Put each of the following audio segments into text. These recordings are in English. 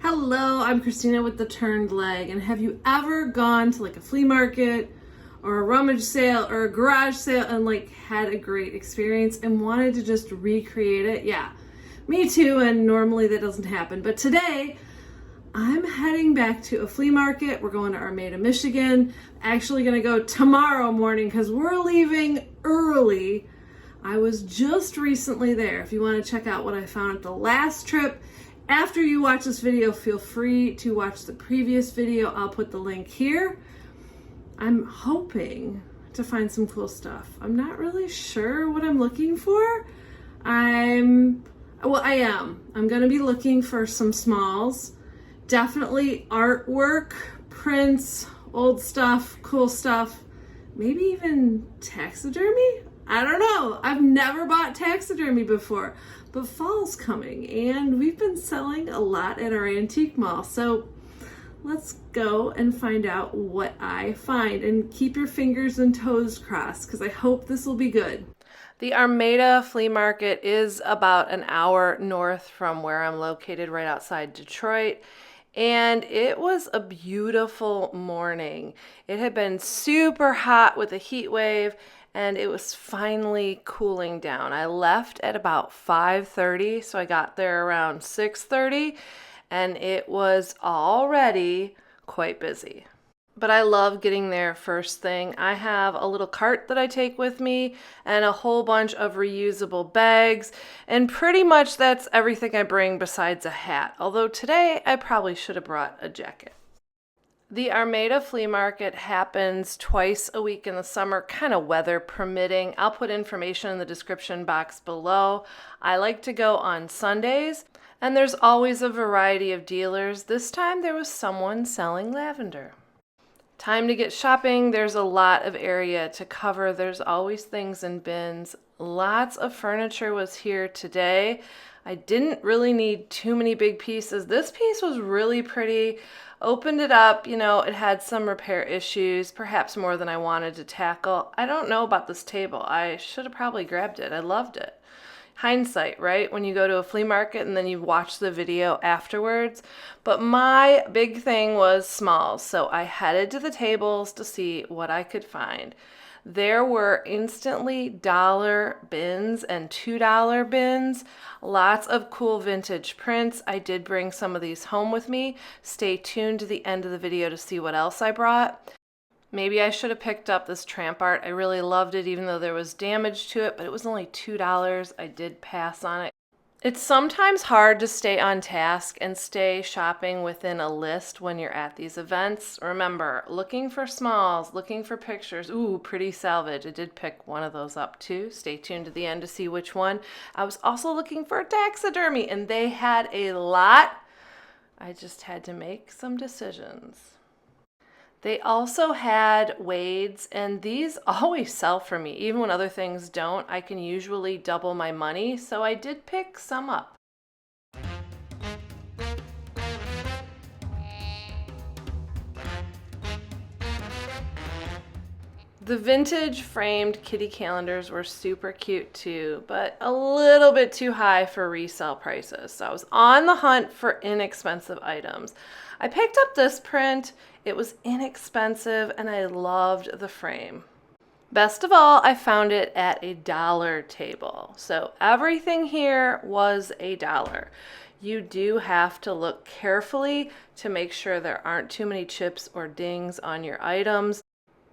Hello, I'm Christina with the Turned Leg, and have you ever gone to like a flea market or a rummage sale or a garage sale and like had a great experience and wanted to just recreate it? Yeah, me too, and normally that doesn't happen. But today, I'm heading back to a flea market. We're going to Armada, Michigan. Actually gonna go tomorrow morning because we're leaving early. I was just recently there. If you want to check out what I found at the last trip, after you watch this video, feel free to watch the previous video. I'll put the link here. I'm hoping to find some cool stuff. I'm not really sure what I'm looking for. I am. I'm gonna be looking for some smalls. Definitely artwork, prints, old stuff, cool stuff, maybe even taxidermy? I don't know. I've never bought taxidermy before, but fall's coming and we've been selling a lot at our antique mall. So let's go and find out what I find, and keep your fingers and toes crossed because I hope this will be good. The Armada Flea Market is about an hour north from where I'm located, right outside Detroit. And it was a beautiful morning. It had been super hot with a heat wave, and it was finally cooling down. I left at about 5:30, so I got there around 6:30, and it was already quite busy. But I love getting there first thing. I have a little cart that I take with me and a whole bunch of reusable bags, and pretty much that's everything I bring besides a hat, although today I probably should have brought a jacket. The Armada Flea Market happens twice a week in the summer, kind of weather permitting. I'll put information in the description box below. I like to go on Sundays, and there's always a variety of dealers. This time there was someone selling lavender. Time to get shopping. There's a lot of area to cover. There's always things in bins. Lots of furniture was here today. I didn't really need too many big pieces. This piece was really pretty. Opened it up, it had some repair issues, perhaps more than I wanted to tackle. I don't know about this table. I should have probably grabbed it. I loved it. Hindsight, right? When you go to a flea market and then you watch the video afterwards. But my big thing was smalls, so I headed to the tables to see what I could find. There were instantly dollar bins and $2 bins, lots of cool vintage prints. I did bring some of these home with me. Stay tuned to the end of the video to see what else I brought. Maybe I should have picked up this tramp art. I really loved it, even though there was damage to it, but it was only $2. I did pass on it. It's sometimes hard to stay on task and stay shopping within a list when you're at these events. Remember, looking for smalls, looking for pictures. Ooh, pretty salvage. I did pick one of those up too. Stay tuned to the end to see which one. I was also looking for taxidermy, and they had a lot. I just had to make some decisions. They also had wades, and these always sell for me. Even when other things don't, I can usually double my money, so I did pick some up. The vintage framed kitty calendars were super cute too, but a little bit too high for resale prices. So I was on the hunt for inexpensive items. I picked up this print. It was inexpensive and I loved the frame. Best of all, I found it at a dollar table. So everything here was $1. You do have to look carefully to make sure there aren't too many chips or dings on your items.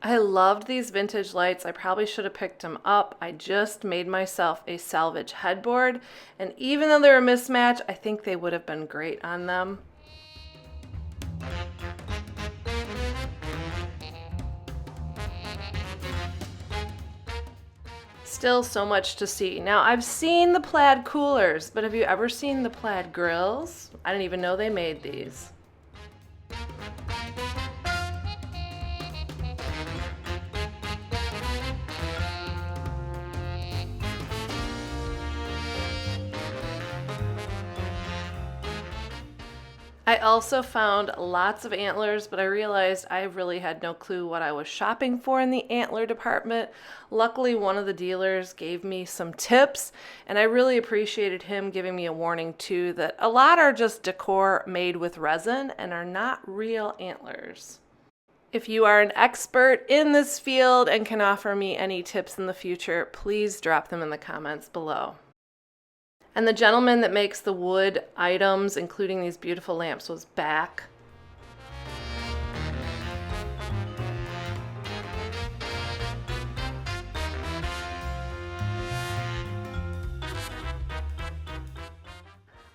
I loved these vintage lights. I probably should have picked them up. I just made myself a salvage headboard, and even though they're a mismatch, I think they would have been great on them. Still so much to see. Now, I've seen the plaid coolers, but have you ever seen the plaid grills? I didn't even know they made these. I also found lots of antlers, but I realized I really had no clue what I was shopping for in the antler department. Luckily, one of the dealers gave me some tips, and I really appreciated him giving me a warning too that a lot are just decor made with resin and are not real antlers. If you are an expert in this field and can offer me any tips in the future, please drop them in the comments below. And the gentleman that makes the wood items, including these beautiful lamps, was back.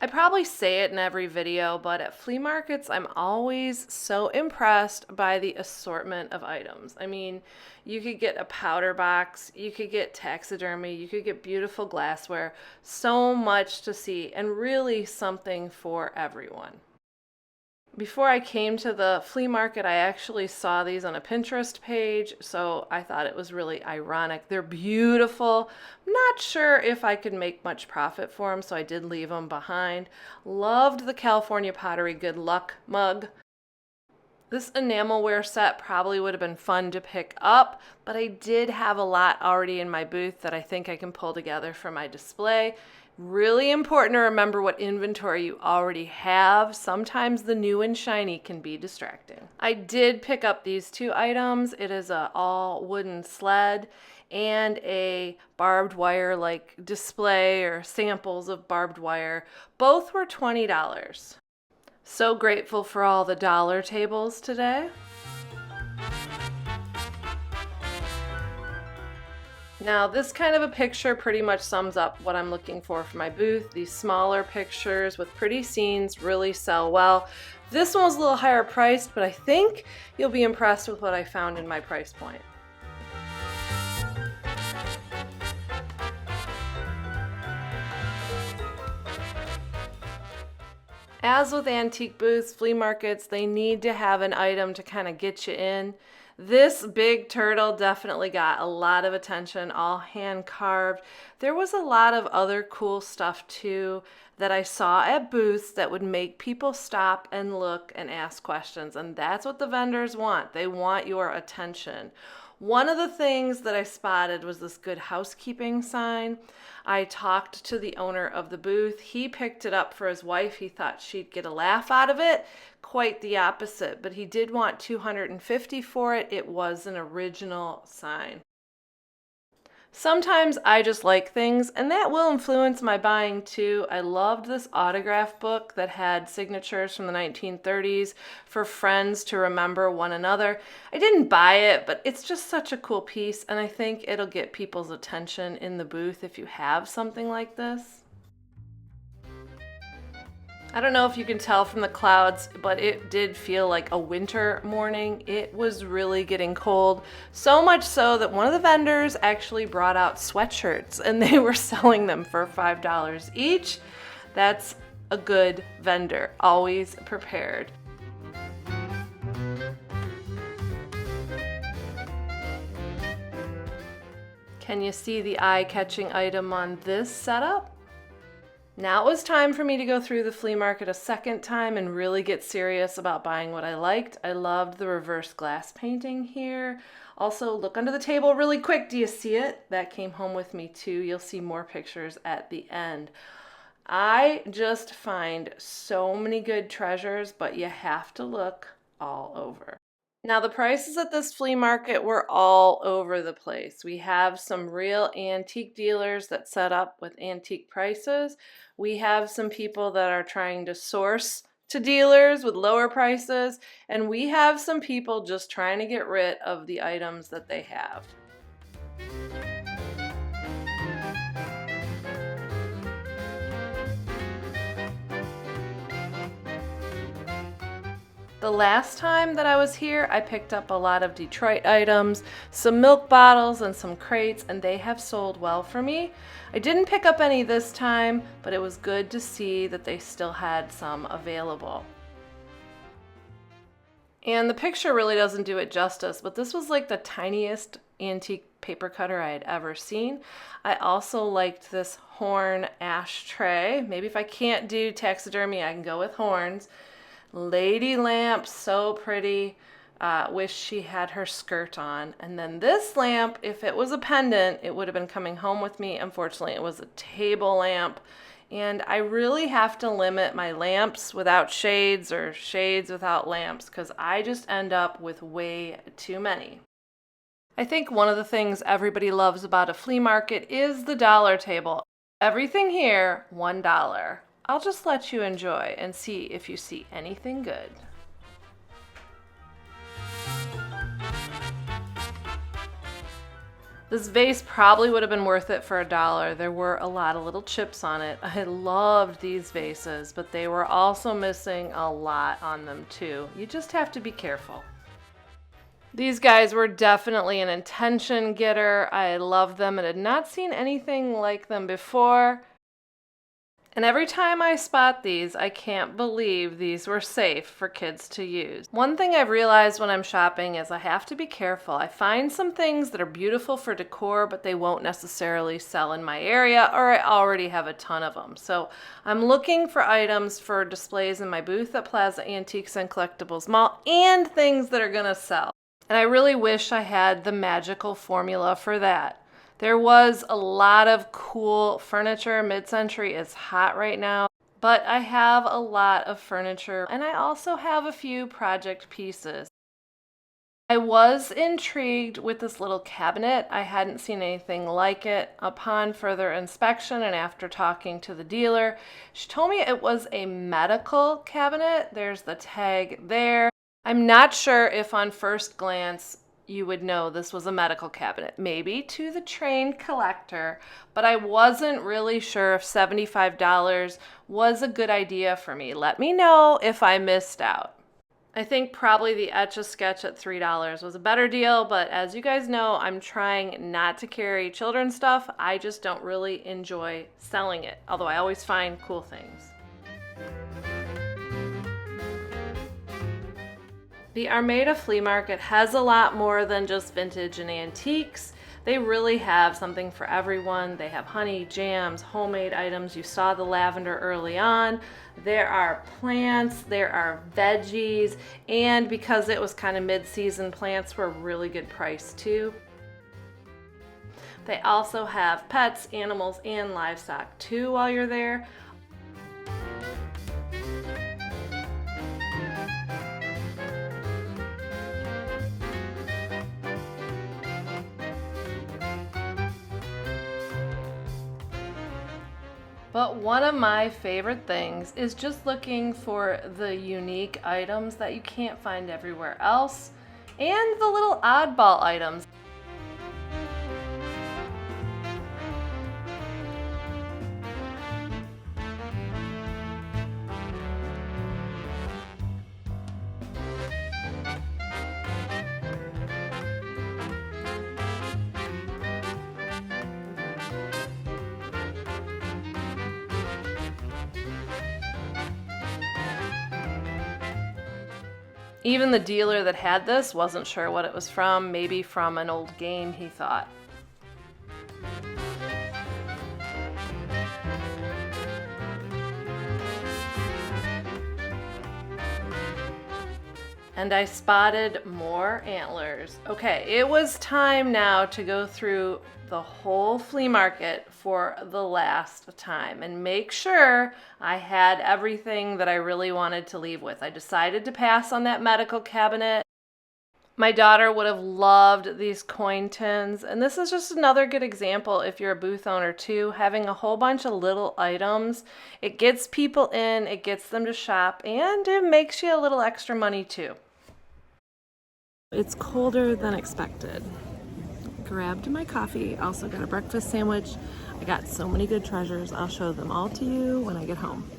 I probably say it in every video, but at flea markets, I'm always so impressed by the assortment of items. I mean, you could get a powder box, you could get taxidermy, you could get beautiful glassware, so much to see, and really something for everyone. Before I came to the flea market, I actually saw these on a Pinterest page, so I thought it was really ironic. They're beautiful. I'm not sure if I could make much profit for them, so I did leave them behind. Loved the California Pottery Good Luck mug. This enamelware set probably would have been fun to pick up, but I did have a lot already in my booth that I think I can pull together for my display. Really important to remember what inventory you already have. Sometimes the new and shiny can be distracting. I did pick up these two items. It is a all wooden sled and a barbed wire like display or samples of barbed wire. Both were $20. So grateful for all the dollar tables today. Now, this kind of a picture pretty much sums up what I'm looking for my booth. These smaller pictures with pretty scenes really sell well. This one was a little higher priced, but I think you'll be impressed with what I found in my price point. As with antique booths, flea markets, they need to have an item to kind of get you in. This big turtle definitely got a lot of attention, all hand carved. There was a lot of other cool stuff too that I saw at booths that would make people stop and look and ask questions, and that's what the vendors want. They want your attention. One of the things that I spotted was this good housekeeping sign. I talked to the owner of the booth. He picked it up for his wife. He thought she'd get a laugh out of it. Quite the opposite, but he did want $250 for it. It was an original sign. Sometimes I just like things, and that will influence my buying too. I loved this autograph book that had signatures from the 1930s for friends to remember one another. I didn't buy it, but it's just such a cool piece, and I think it'll get people's attention in the booth if you have something like this. I don't know if you can tell from the clouds, but it did feel like a winter morning. It was really getting cold, so much so that one of the vendors actually brought out sweatshirts and they were selling them for $5 each. That's a good vendor, always prepared. Can you see the eye-catching item on this setup? Now it was time for me to go through the flea market a second time and really get serious about buying what I liked. I loved the reverse glass painting here. Also, look under the table really quick. Do you see it? That came home with me too. You'll see more pictures at the end. I just find so many good treasures, but you have to look all over. Now the prices at this flea market were all over the place. We have some real antique dealers that set up with antique prices. We have some people that are trying to source to dealers with lower prices, and we have some people just trying to get rid of the items that they have. The last time that I was here, I picked up a lot of Detroit items, some milk bottles and some crates, and they have sold well for me. I didn't pick up any this time, but it was good to see that they still had some available. And the picture really doesn't do it justice, but this was like the tiniest antique paper cutter I had ever seen. I also liked this horn ashtray. Maybe if I can't do taxidermy, I can go with horns. Lady lamp, so pretty. Wish she had her skirt on. And then this lamp, if it was a pendant, it would have been coming home with me. Unfortunately, it was a table lamp. And I really have to limit my lamps without shades or shades without lamps because I just end up with way too many. I think one of the things everybody loves about a flea market is the dollar table. Everything here, $1. I'll just let you enjoy and see if you see anything good. This vase probably would have been worth it for $1. There were a lot of little chips on it. I loved these vases, but they were also missing a lot on them too. You just have to be careful. These guys were definitely an attention getter. I loved them and had not seen anything like them before. And every time I spot these, I can't believe these were safe for kids to use. One thing I've realized when I'm shopping is I have to be careful. I find some things that are beautiful for decor, but they won't necessarily sell in my area, or I already have a ton of them. So I'm looking for items for displays in my booth at Plaza Antiques and Collectibles Mall and things that are gonna sell. And I really wish I had the magical formula for that. There was a lot of cool furniture. Mid-century is hot right now, but I have a lot of furniture and I also have a few project pieces. I was intrigued with this little cabinet. I hadn't seen anything like it. Upon further inspection and after talking to the dealer, she told me it was a medical cabinet. There's the tag there. I'm not sure if on first glance you would know this was a medical cabinet, maybe to the trained collector, but I wasn't really sure if $75 was a good idea for me. Let me know if I missed out. I think probably the Etch-a-Sketch at $3 was a better deal, but as you guys know, I'm trying not to carry children's stuff. I just don't really enjoy selling it, although I always find cool things. The Armada Flea Market has a lot more than just vintage and antiques. They really have something for everyone. They have honey, jams, homemade items. You saw the lavender early on. There are plants, there are veggies, and because it was kind of mid-season, plants were a really good price too. They also have pets, animals, and livestock too while you're there. But one of my favorite things is just looking for the unique items that you can't find everywhere else and the little oddball items. Even the dealer that had this wasn't sure what it was from, maybe from an old game, he thought. And I spotted more antlers. Okay, it was time now to go through the whole flea market for the last time and make sure I had everything that I really wanted to leave with. I decided to pass on that medical cabinet. My daughter would have loved these coin tins, and this is just another good example if you're a booth owner too, having a whole bunch of little items. It gets people in, it gets them to shop, and it makes you a little extra money too. It's colder than expected. Grabbed my coffee, also got a breakfast sandwich. I got so many good treasures. I'll show them all to you when I get home.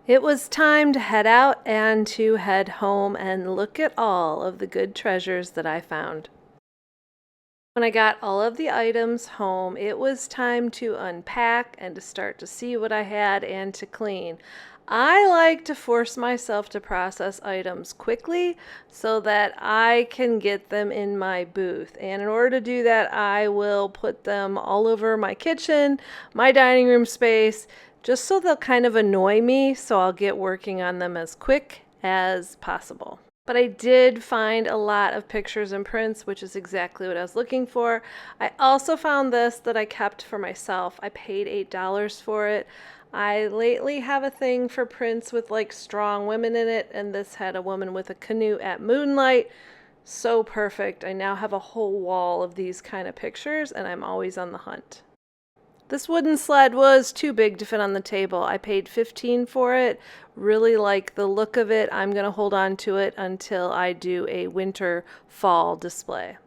It was time to head out and to head home and look at all of the good treasures that I found. When I got all of the items home, it was time to unpack and to start to see what I had and to clean. I like to force myself to process items quickly so that I can get them in my booth. And in order to do that, I will put them all over my kitchen, my dining room space, just so they'll kind of annoy me, so I'll get working on them as quick as possible. But I did find a lot of pictures and prints, which is exactly what I was looking for. I also found this that I kept for myself. I paid $8 for it. I lately have a thing for prints with like strong women in it, and this had a woman with a canoe at moonlight. So perfect. I now have a whole wall of these kind of pictures, and I'm always on the hunt. This wooden sled was too big to fit on the table. I paid $15 for it. Really like the look of it. I'm going to hold on to it until I do a winter fall display.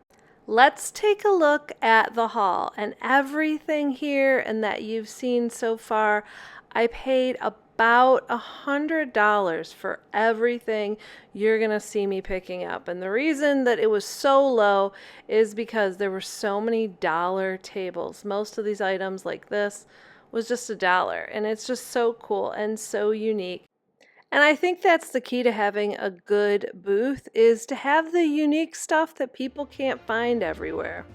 Let's take a look at the haul, and everything here and that you've seen so far. I paid about $100 for everything you're gonna see me picking up, and the reason that it was so low is because there were so many dollar tables. Most of these items like this was just $1, and it's just so cool and so unique. And I think that's the key to having a good booth, is to have the unique stuff that people can't find everywhere.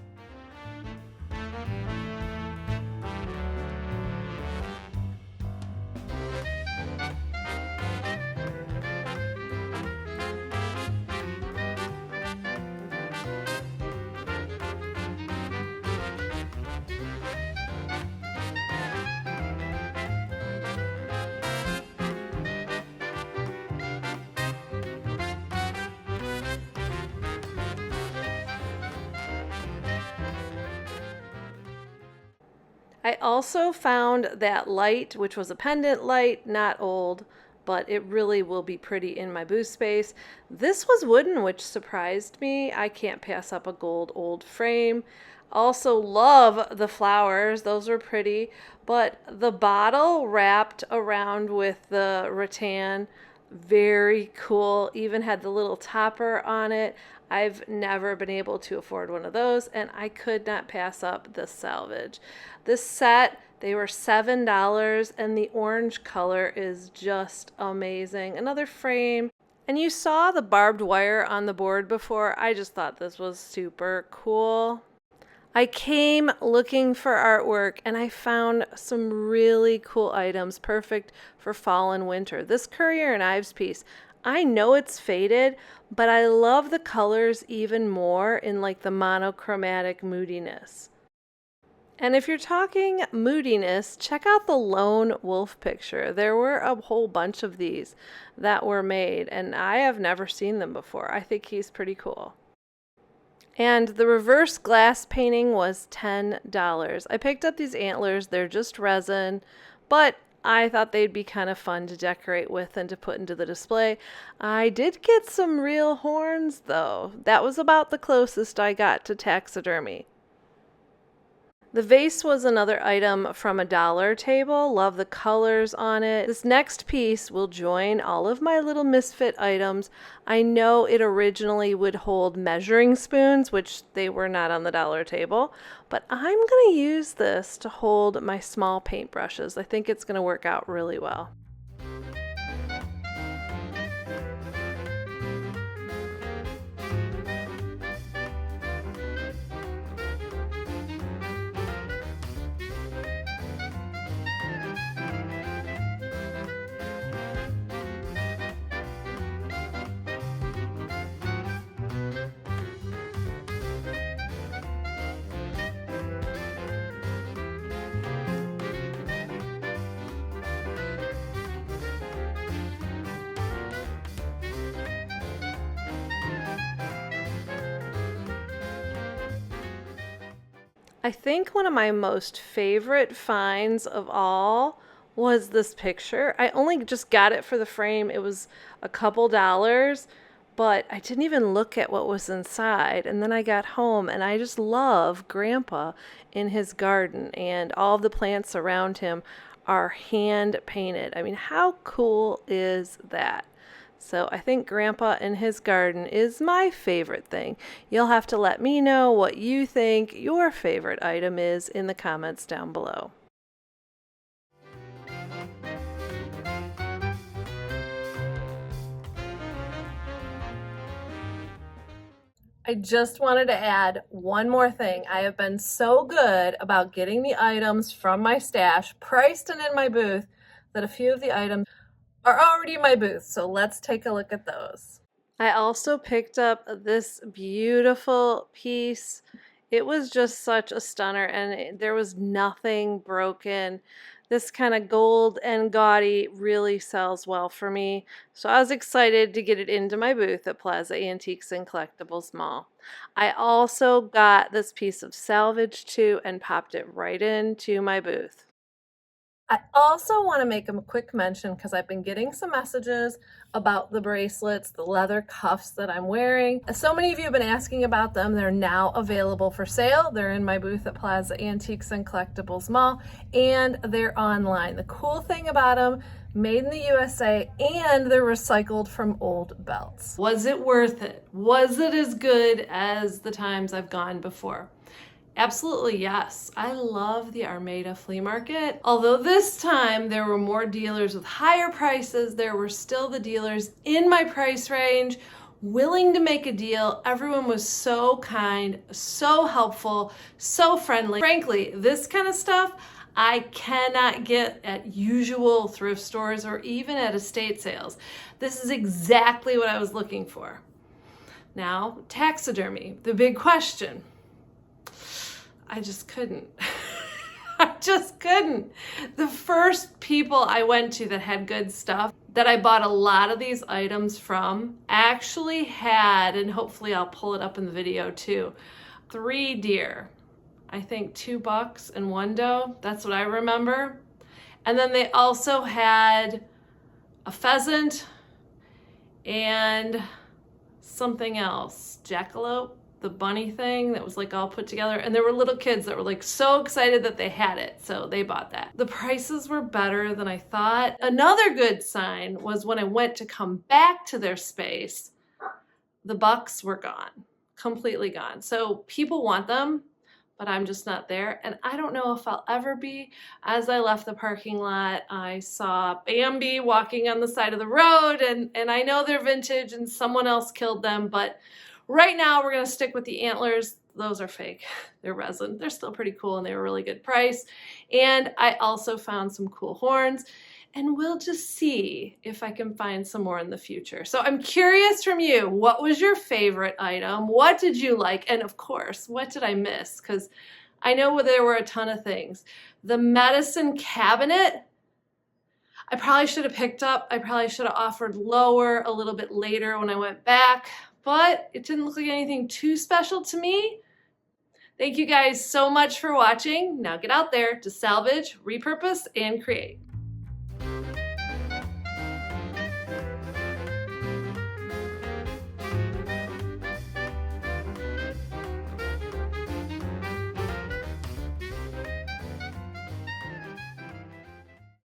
I also found that light, which was a pendant light, not old, but it really will be pretty in my booth space. This was wooden, which surprised me. I can't pass up a gold old frame. Also love the flowers. Those are pretty. But the bottle wrapped around with the rattan, very cool. Even had the little topper on it. I've never been able to afford one of those, and I could not pass up this salvage. This set, they were $7, and the orange color is just amazing. Another frame. And you saw the barbed wire on the board before. I just thought this was super cool. I came looking for artwork, and I found some really cool items perfect for fall and winter. This Currier and Ives piece, I know it's faded, but I love the colors even more in like the monochromatic moodiness. And if you're talking moodiness, check out the lone wolf picture. There were a whole bunch of these that were made, and I have never seen them before. I think he's pretty cool. And the reverse glass painting was $10. I picked up these antlers. They're just resin, but I thought they'd be kind of fun to decorate with and to put into the display. I did get some real horns, though. That was about the closest I got to taxidermy. The vase was another item from a dollar table. Love the colors on it. This next piece will join all of my little misfit items. I know it originally would hold measuring spoons, which they were not on the dollar table, but I'm going to use this to hold my small paintbrushes. I think it's going to work out really well. I think one of my most favorite finds of all was this picture. I only just got it for the frame. It was a couple dollars, but I didn't even look at what was inside. And then I got home, and I just love Grandpa in his garden, and all of the plants around him are hand painted. I mean, how cool is that? So I think Grandpa in his garden is my favorite thing. You'll have to let me know what you think your favorite item is in the comments down below. I just wanted to add one more thing. I have been so good about getting the items from my stash priced and in my booth that a few of the items are already in my booth. So let's take a look at those. I also picked up this beautiful piece. It was just such a stunner, and there was nothing broken. This kind of gold and gaudy really sells well for me, so I was excited to get it into my booth at Plaza Antiques and Collectibles Mall. I also got this piece of salvage too and popped it right into my booth. I also want to make a quick mention because I've been getting some messages about the bracelets, the leather cuffs that I'm wearing. So many of you have been asking about them. They're now available for sale. They're in my booth at Plaza Antiques and Collectibles Mall, and they're online. The cool thing about them, made in the USA, and they're recycled from old belts. Was it worth it? Was it as good as the times I've gone before? Absolutely, yes. I love the Armada Flea Market. Although this time there were more dealers with higher prices, there were still the dealers in my price range willing to make a deal. Everyone was so kind, so helpful, so friendly. Frankly, this kind of stuff I cannot get at usual thrift stores or even at estate sales. This is exactly what I was looking for. Now, taxidermy, the big question. I just couldn't. I just couldn't. The first people I went to that had good stuff, that I bought a lot of these items from, actually had, and hopefully I'll pull it up in the video too, 3 deer. I think $2 and 1 doe. That's what I remember. And then they also had a pheasant and something else, jackalope, the bunny thing that was like all put together, and there were little kids that were like so excited that they had it, so they bought that. The prices were better than I thought. Another good sign was when I went to come back to their space, the bucks were gone, completely gone. So people want them, but I'm just not there, and I don't know if I'll ever be. As I left the parking lot, I saw Bambi walking on the side of the road, and I know they're vintage and someone else killed them, but right now we're gonna stick with the antlers. Those are fake, they're resin. They're still pretty cool and they were a really good price. And I also found some cool horns, and we'll just see if I can find some more in the future. So I'm curious from you, what was your favorite item? What did you like? And of course, what did I miss? Because I know there were a ton of things. The medicine cabinet, I probably should have picked up. I probably should have offered lower a little bit later when I went back, but it didn't look like anything too special to me. Thank you guys so much for watching. Now get out there to salvage, repurpose, and create.